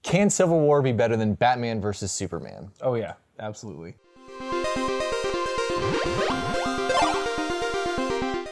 Can Civil War be better than Batman versus Superman? Oh yeah, absolutely.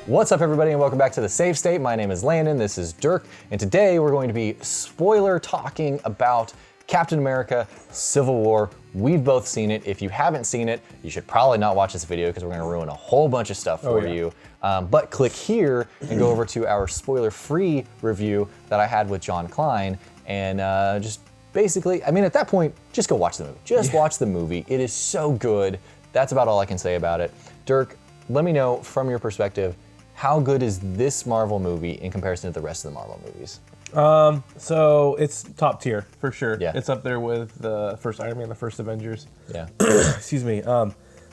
What's up, everybody, and welcome back to the SaveState. My name is Landon, this is Dirk, and today we're going to be spoiler talking about Captain America Civil War. We've both seen it. If you haven't seen it, you should probably not watch this video because we're going to ruin a whole bunch of stuff for you. But click here and go over to our spoiler-free review that I had with John Klein, and just basically, I mean, at that point, just go watch the movie. Just watch the movie. It is so good. That's about all I can say about it. Dirk, let me know from your perspective, how good is this Marvel movie in comparison to the rest of the Marvel movies? So it's top tier for sure. Yeah. It's up there with the first Iron Man, the first Avengers. Yeah. Excuse me.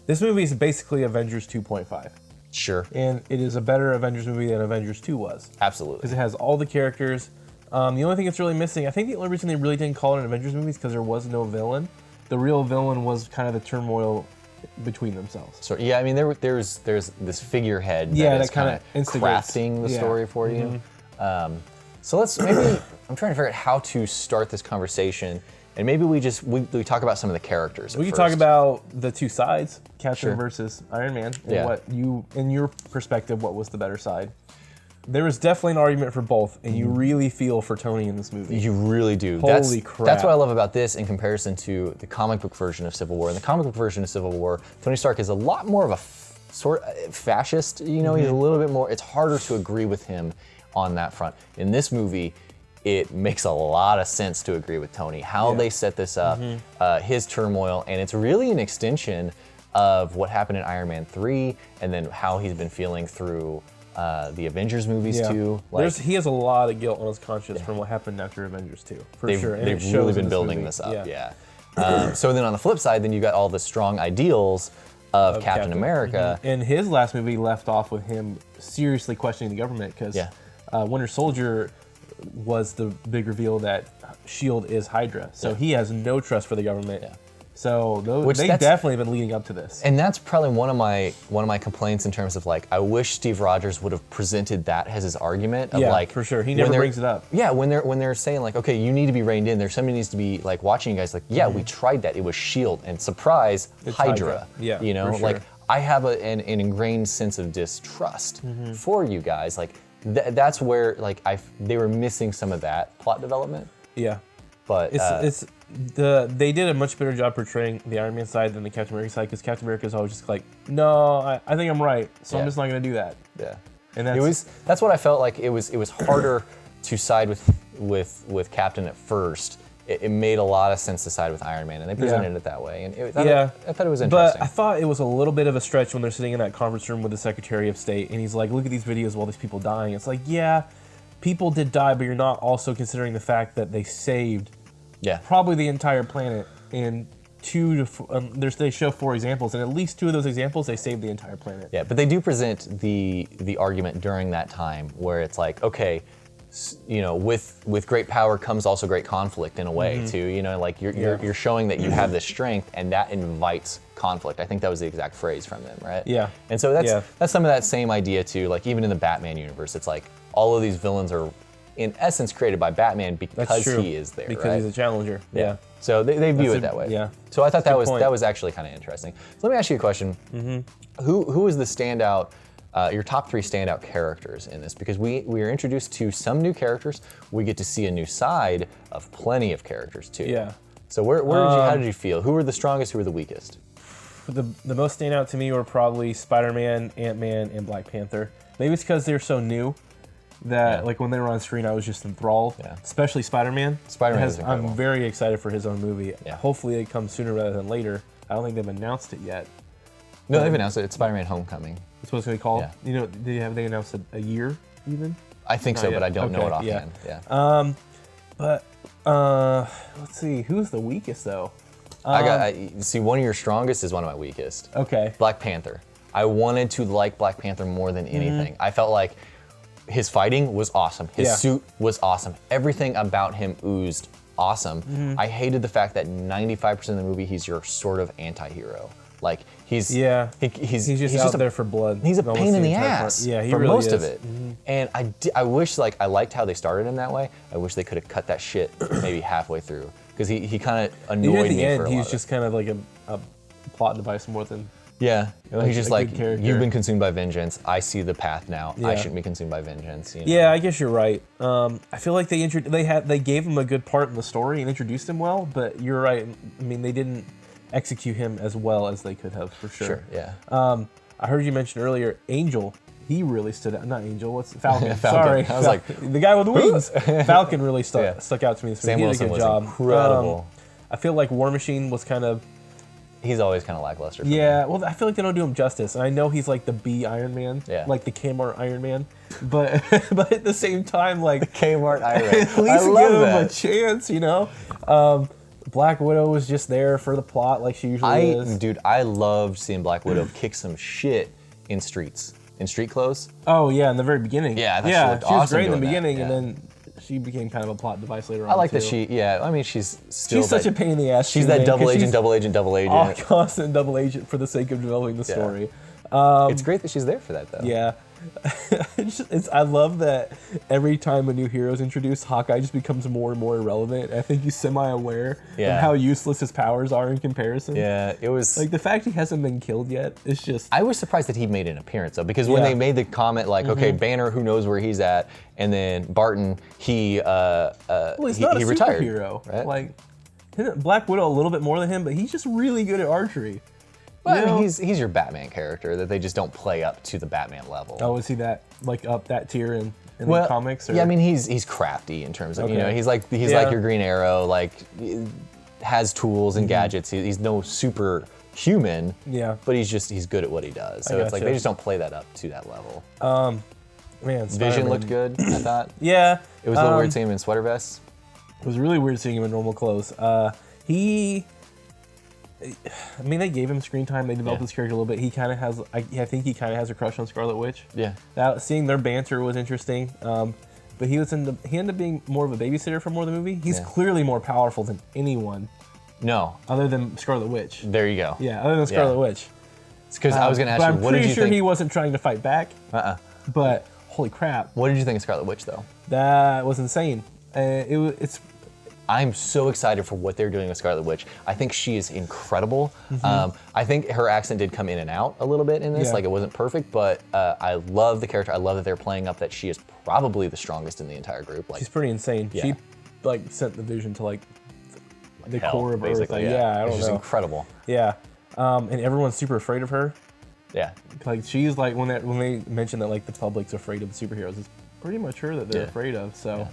This movie is basically Avengers 2.5. Sure. And it is a better Avengers movie than Avengers 2 was. Absolutely. Because it has all the characters. The only thing that's really missing, I think the only reason they really didn't call it an Avengers movie is because there was no villain. The real villain was kind of the turmoil between themselves. So yeah, I mean, there's this figurehead that is kind of crafting the story for you. So let's maybe, I'm trying to figure out how to start this conversation, and maybe we talk about some of the characters. We can talk about the two sides, Captain Sure. versus Iron Man, and Yeah. what you, in your perspective, what was the better side. There is definitely an argument for both, and you really feel for Tony in this movie. You really do. Holy crap. That's what I love about this in comparison to the comic book version of Civil War. In the comic book version of Civil War, Tony Stark is a lot more of a sort of fascist. You know, he's a little bit more. It's harder to agree with him on that front. In this movie, it makes a lot of sense to agree with Tony. How they set this up, his turmoil, and it's really an extension of what happened in Iron Man 3, and then how he's been feeling through the Avengers movies too. He has a lot of guilt on his conscience from what happened after Avengers 2, for sure. And They've really been building this up, so then on the flip side, then you got all the strong ideals of Captain America. And his last movie left off with him seriously questioning the government because Winter Soldier was the big reveal that S.H.I.E.L.D. is Hydra. So he has no trust for the government. So they've definitely been leading up to this. And that's probably one of my complaints in terms of like, I wish Steve Rogers would have presented that as his argument of like, for sure. He never brings it up. Yeah, when they're saying like, okay, you need to be reined in. There's somebody needs to be like watching you guys. Like, yeah, we tried that. It was S.H.I.E.L.D. and surprise, it's Hydra. Yeah, you know, for sure. like I have an ingrained sense of distrust for you guys. Like that's where like they were missing some of that plot development. Yeah. But they did a much better job portraying the Iron Man side than the Captain America side, because Captain America is always just like, no, I think I'm right, so I'm just not gonna do that. Yeah, and that's what I felt like. It was harder to side with Captain at first. It made a lot of sense to side with Iron Man, and they presented it that way. And I thought it was interesting. But I thought it was a little bit of a stretch when they're sitting in that conference room with the Secretary of State, and he's like, look at these videos of all these people dying. It's like, yeah, people did die, but you're not also considering the fact that they saved probably the entire planet. And they show 4 examples, and at least 2 of those examples, they saved the entire planet. Yeah, but they do present the argument during that time where it's like, okay, you know, with great power comes also great conflict in a way too. You know, like you're showing that you have this strength, and that invites conflict. I think that was the exact phrase from them, right? Yeah. And so that's some of that same idea too. Like even in the Batman universe, it's like all of these villains are in essence created by Batman because he is there, because he's a challenger. Yeah. So they view it that way. Yeah. So I thought that was actually kind of interesting. So let me ask you a question. Who is the standout? Your top 3 standout characters in this, because we are introduced to some new characters. We get to see a new side of plenty of characters too. Yeah. So how did you feel? Who were the strongest? Who were the weakest? The most standout to me were probably Spider-Man, Ant-Man, and Black Panther. Maybe it's because they're so new that like when they were on screen, I was just enthralled. Yeah. Especially Spider-Man. Spider-Man is incredible. I'm very excited for his own movie. Yeah. Hopefully it comes sooner rather than later. I don't think they've announced it yet. No, they've announced it. It's Spider-Man Homecoming. That's what it's going to be called? Yeah. You know, they announced it a year even? I think so, but I don't know it offhand. Yeah. Let's see. Who's the weakest though? See, one of your strongest is one of my weakest. Okay. Black Panther. I wanted to like Black Panther more than anything. I felt like his fighting was awesome. His suit was awesome. Everything about him oozed awesome. I hated the fact that 95% of the movie he's your sort of anti-hero. Like he's just out there for blood. He's a pain in the ass for really most of it. And I wish, like, I liked how they started him that way. I wish they could have cut that shit maybe halfway through. because he kind of Even annoyed at the me end, for a he lot was of just kind of like a plot device more than. Yeah, he's just a like, good character. you've been consumed by vengeance. I see the path now. I Yeah. shouldn't be consumed by vengeance. You know? Yeah, I guess you're right. I feel like they gave him a good part in the story and introduced him well, but you're right. I mean, they didn't execute him as well as they could have, for sure. Sure, yeah. I heard you mention earlier Angel. He really stood out. Not Angel. What's Falcon? Falcon. Sorry, I was like, the guy with the wings. Falcon really stuck out to me this week. Sam He did a Wilson good was job. incredible. I feel like War Machine was kind of. He's always kind of lackluster. For Yeah, me. well, I feel like they don't do him justice. And I know he's like the B Iron Man, like the Kmart Iron Man, but but at the same time, like Kmart Iron Man. at least give him a chance, you know. Black Widow was just there for the plot, like she usually is. Dude, I loved seeing Black Widow kick some shit in streets, in street clothes. Oh yeah, in the very beginning. Yeah, she was awesome great in the doing that, beginning, yeah. and then she became kind of a plot device later on. I like too. that she. Yeah, I mean, she's still. She's such a pain in the ass. She's too, that man, double 'cause agent, she's double agent, double agent. a constant double agent for the sake of developing the story. It's great that she's there for that, though. Yeah. I love that every time a new hero is introduced, Hawkeye just becomes more and more irrelevant. I think he's semi-aware of how useless his powers are in comparison. Yeah, it was... Like, the fact he hasn't been killed yet is just... I was surprised that he made an appearance, though, because when they made the comment, like, okay, Banner, who knows where he's at, and then Barton, he well, he's not a retired. superhero. Right? Like, Black Widow a little bit more than him, but he's just really good at archery. Well, I mean, he's your Batman character that they just don't play up to the Batman level. Oh, is he that, like, up that tier in the comics? Or? Yeah, I mean, he's crafty in terms of, you know, he's like your Green Arrow, like, has tools and gadgets. He's no superhuman, but he's good at what he does. So it's like they just don't play that up to that level. Man, Vision looked good, I thought. Yeah. It was a little weird seeing him in sweater vests. It was really weird seeing him in normal clothes. I mean, they gave him screen time. They developed his character a little bit. He kind of has, I think he kind of has a crush on Scarlet Witch. Yeah. Seeing their banter was interesting. But he ended up being more of a babysitter for more of the movie. He's clearly more powerful than anyone. No. Other than Scarlet Witch. There you go. Yeah, other than Scarlet Witch. It's because I was going to ask you, what did you think? I'm pretty sure he wasn't trying to fight back. But holy crap. What did you think of Scarlet Witch, though? That was insane. I'm so excited for what they're doing with Scarlet Witch. I think she is incredible. I think her accent did come in and out a little bit in this. Like, it wasn't perfect, but I love the character. I love that they're playing up that she is probably the strongest in the entire group. Like, she's pretty insane. Yeah. She, like, sent the Vision to, like the hell, core of Earth. basically, Like, I don't know. She's incredible. Yeah. And everyone's super afraid of her. Yeah. Like, she's like, when they mention that, like, the public's afraid of superheroes, it's pretty much her that they're afraid of. So,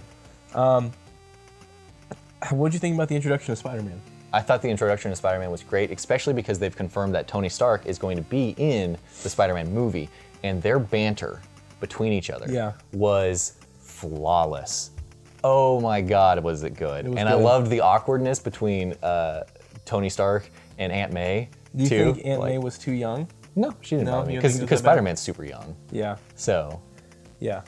what'd you think about the introduction of Spider-Man? I thought the introduction of Spider-Man was great, especially because they've confirmed that Tony Stark is going to be in the Spider-Man movie, and their banter between each other was flawless. Oh my God, was it good. And good. I loved the awkwardness between Tony Stark and Aunt May, Do you think Aunt May was too young? No, she didn't bother me, because Spider-Man's super young. Yeah. So. Yeah.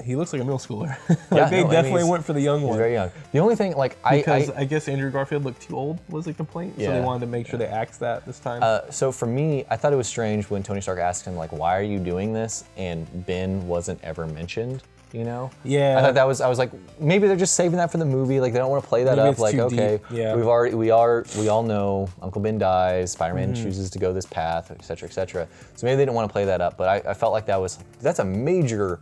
He looks like a middle schooler. They definitely went for the young one. He's very young. The only thing, like, I guess Andrew Garfield looked too old was a complaint, so they wanted to make sure they axed that this time. So for me, I thought it was strange when Tony Stark asked him, like, why are you doing this? And Ben wasn't ever mentioned, you know? Yeah. I thought that was, I was like, maybe they're just saving that for the movie. Like, they don't want to play that up. Like, okay, we all know Uncle Ben dies, Spider-Man chooses to go this path, et cetera, et cetera. So maybe they didn't want to play that up, but I felt like that's a major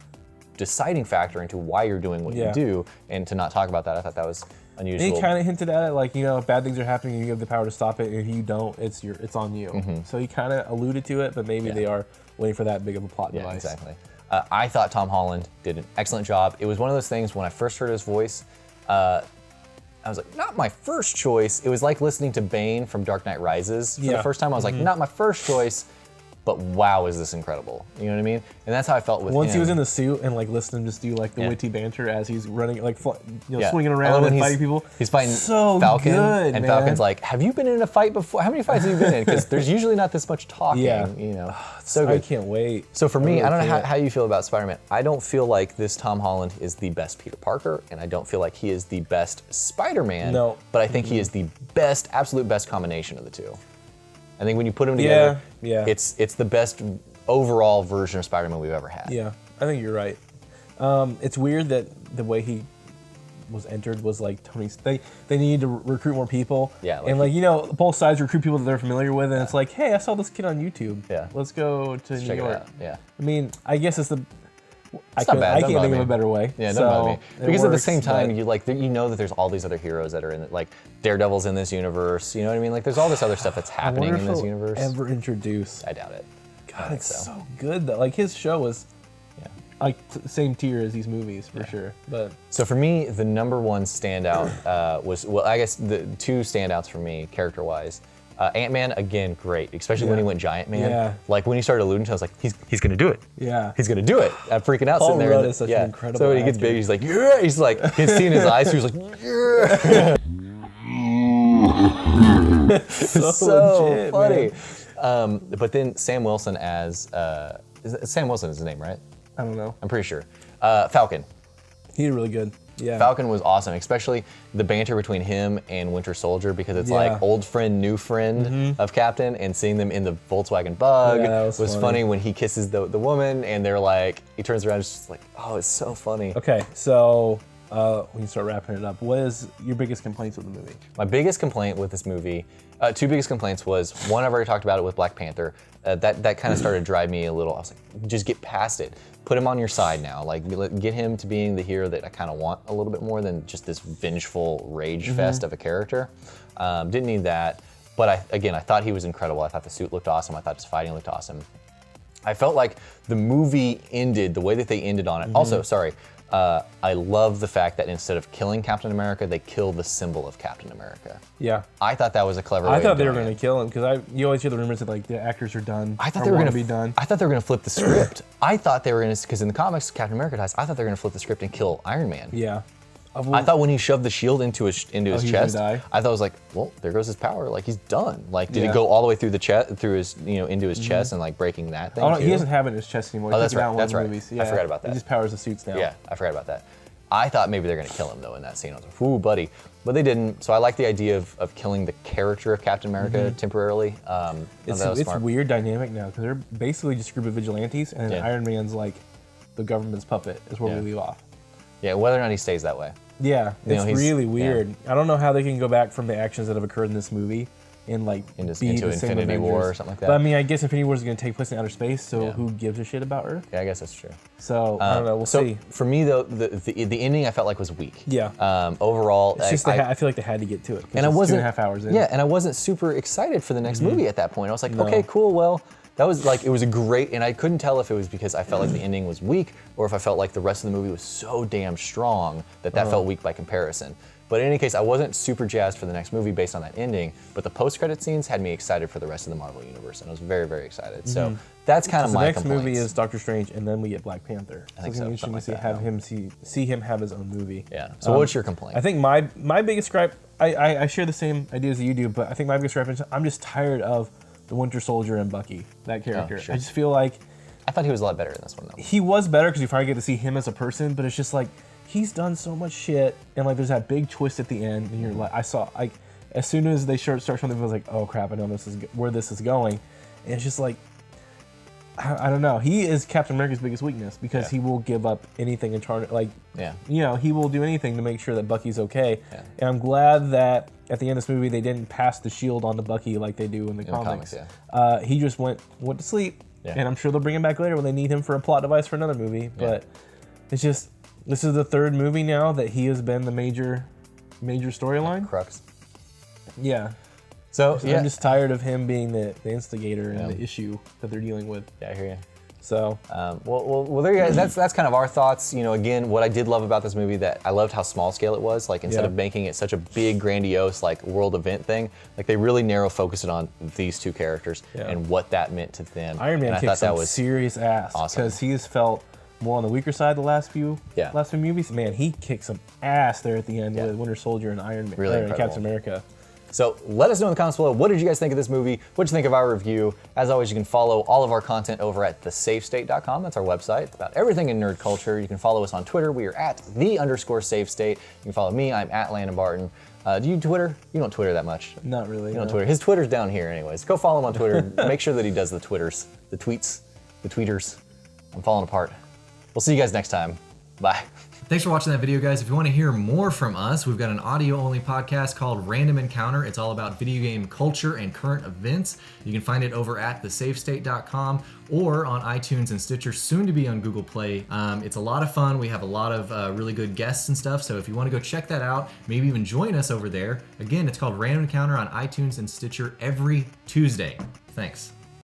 deciding factor into why you're doing what you do, and to not talk about that, I thought that was unusual. And he kind of hinted at it, like, you know, if bad things are happening and you have the power to stop it, and if you don't, it's on you. So he kind of alluded to it, but maybe they are waiting for that big of a plot device. Exactly. I thought Tom Holland did an excellent job. It was one of those things when I first heard his voice, I was like, not my first choice. It was like listening to Bane from Dark Knight Rises for the first time. I was like, not my first choice, but wow, is this incredible? You know what I mean? And that's how I felt with him. Once he was in the suit and like listening just do like the witty banter as he's running, like swinging around and fighting people. He's fighting so Falcon, good, and man. Falcon's like, "Have you been in a fight before? How many fights have you been in? Because there's usually not this much talking." You know, so good. I can't wait. So for me, I don't know how you feel about Spider-Man. I don't feel like this Tom Holland is the best Peter Parker, and I don't feel like he is the best Spider-Man. No, but I think he is the best, absolute best combination of the two. I think when you put them together, it's the best overall version of Spider-Man we've ever had. Yeah, I think you're right. It's weird that the way he was entered was like Tony's. They needed to recruit more people. Yeah, and like both sides recruit people that they're familiar with, and it's like, hey, I saw this kid on YouTube. Yeah, let's go to New York. It out. Yeah, I mean, I guess it's the. I can't think of a better way. Yeah, don't bother me. Because at the same time, you know that there's all these other heroes that are in it, like Daredevil's in this universe. You know what I mean? Like there's all this other stuff that's happening in this universe. Ever introduce? I doubt it. God, it's so good that like his show was, like same tier as these movies for sure. But so for me, the number one standout was I guess the two standouts for me character-wise. Ant-Man, again, great, especially when he went Giant Man. Yeah. Like when he started alluding to it, I was like, he's gonna do it. Yeah. He's gonna do it. I'm freaking out Paul sitting there. Rudd is such an incredible So when he gets big, he's like, yeah. He's like, he's seeing his eyes, so he's like, yeah. so legit, funny. But then Sam Wilson as, Sam Wilson is his name, right? I don't know. I'm pretty sure. Falcon. He did really good. Yeah. Falcon was awesome, especially the banter between him and Winter Soldier, because it's like old friend, new friend of Captain, and seeing them in the Volkswagen Bug was funny when he kisses the woman, and they're like, he turns around and it's just like, oh, it's so funny. Okay, so we can start wrapping it up. What is your biggest complaints with the movie? My biggest complaint with this movie, two biggest complaints was, one, I've already talked about it with Black Panther. That kind of started to drive me a little. I was like, just get past it. Put him on your side now. Like, get him to being the hero that I kind of want a little bit more than just this vengeful rage fest of a character. Didn't need that. But I thought he was incredible. I thought the suit looked awesome. I thought his fighting looked awesome. I felt like the movie ended the way that they ended on it. Also, sorry, I love the fact that instead of killing Captain America, they kill the symbol of Captain America. Yeah. I thought that was a clever way I thought of they were doing going to kill him, because you always hear the rumors that like the actors are done. I thought they were going to be done. I thought they were going to flip the script. I thought they were going to, because in the comics, Captain America dies. I thought they were going to flip the script and kill Iron Man. Yeah. I thought when he shoved the shield into his chest, die? I thought it was like, well, there goes his power. Like, he's done. Like, did it go all the way through the chest, through his, into his chest, and like breaking that thing? He doesn't have it in his chest anymore. Oh, that's right. That's right. Movies. Yeah. I forgot about that. He just powers the suits now. Yeah, I forgot about that. I thought maybe they're going to kill him though in that scene. I was like, ooh, buddy, but they didn't. So I like the idea of killing the character of Captain America temporarily. It's a weird dynamic now, because they're basically just a group of vigilantes, and then Iron Man's like the government's puppet is where we leave off. Yeah, whether or not he stays that way. Yeah, it's really weird. I don't know how they can go back from the actions that have occurred in this movie and like into be the same Infinity War Avengers. or something like that. But I mean, I guess Infinity War is going to take place in outer space, so who gives a shit about Earth? Yeah, I guess that's true. So I don't know. We'll see. For me though, the ending I felt like was weak. Yeah. Overall, it's just I feel like they had to get to it. And I wasn't 2.5 hours in. Yeah, and I wasn't super excited for the next movie at that point. I was like, okay, cool. Well, that was like, it was a great, and I couldn't tell if it was because I felt like the ending was weak or if I felt like the rest of the movie was so damn strong that felt weak by comparison. But in any case, I wasn't super jazzed for the next movie based on that ending, but the post-credit scenes had me excited for the rest of the Marvel Universe, and I was very, very excited. So that's kind of my complaints. The next movie is Doctor Strange, and then we get Black Panther. I think so. Interesting to see him have his own movie. Yeah. So what's your complaint? I think my biggest gripe, I share the same ideas that you do, but I think my biggest gripe is I'm just tired of the Winter Soldier and Bucky, that character. Oh, sure. I just feel like I thought he was a lot better in this one, though. He was better because you finally get to see him as a person, but it's just like, he's done so much shit, and like there's that big twist at the end, and you're like, as soon as they start something, I was like, oh crap, I know where this is going, and it's just like, I don't know. He is Captain America's biggest weakness because he will give up anything and try to, like, he will do anything to make sure that Bucky's okay. Yeah. And I'm glad that at the end of this movie they didn't pass the shield on to Bucky like they do in the comics. He just went to sleep, and I'm sure they'll bring him back later when they need him for a plot device for another movie. But it's just, this is the third movie now that he has been the major storyline. Crux. Yeah. So I'm just tired of him being the instigator and the issue that they're dealing with. Yeah, I hear you. So, well, there you go. That's kind of our thoughts. You know, again, what I did love about this movie, that I loved how small scale it was. Like, instead of making it such a big, grandiose, like, world event thing, like, they really narrow focused it on these two characters and what that meant to them. Iron Man kicked some serious ass because he has felt more on the weaker side the last few movies. Man, he kicked some ass there at the end with Winter Soldier and Iron Man, and Captain America. So let us know in the comments below, what did you guys think of this movie? What did you think of our review? As always, you can follow all of our content over at thesavestate.com. That's our website. It's about everything in nerd culture. You can follow us on Twitter. We are at _SaveState. You can follow me. I'm at Landon Barton. Do you Twitter? You don't Twitter that much. Not really. You don't Twitter. His Twitter's down here anyways. Go follow him on Twitter. Make sure that he does the tweets. I'm falling apart. We'll see you guys next time. Bye. Thanks for watching that video, guys. If you want to hear more from us, we've got an audio-only podcast called Random Encounter. It's all about video game culture and current events. You can find it over at thesavestate.com or on iTunes and Stitcher, soon to be on Google Play. It's a lot of fun. We have a lot of really good guests and stuff, so if you want to go check that out, maybe even join us over there. Again, it's called Random Encounter on iTunes and Stitcher every Tuesday. Thanks.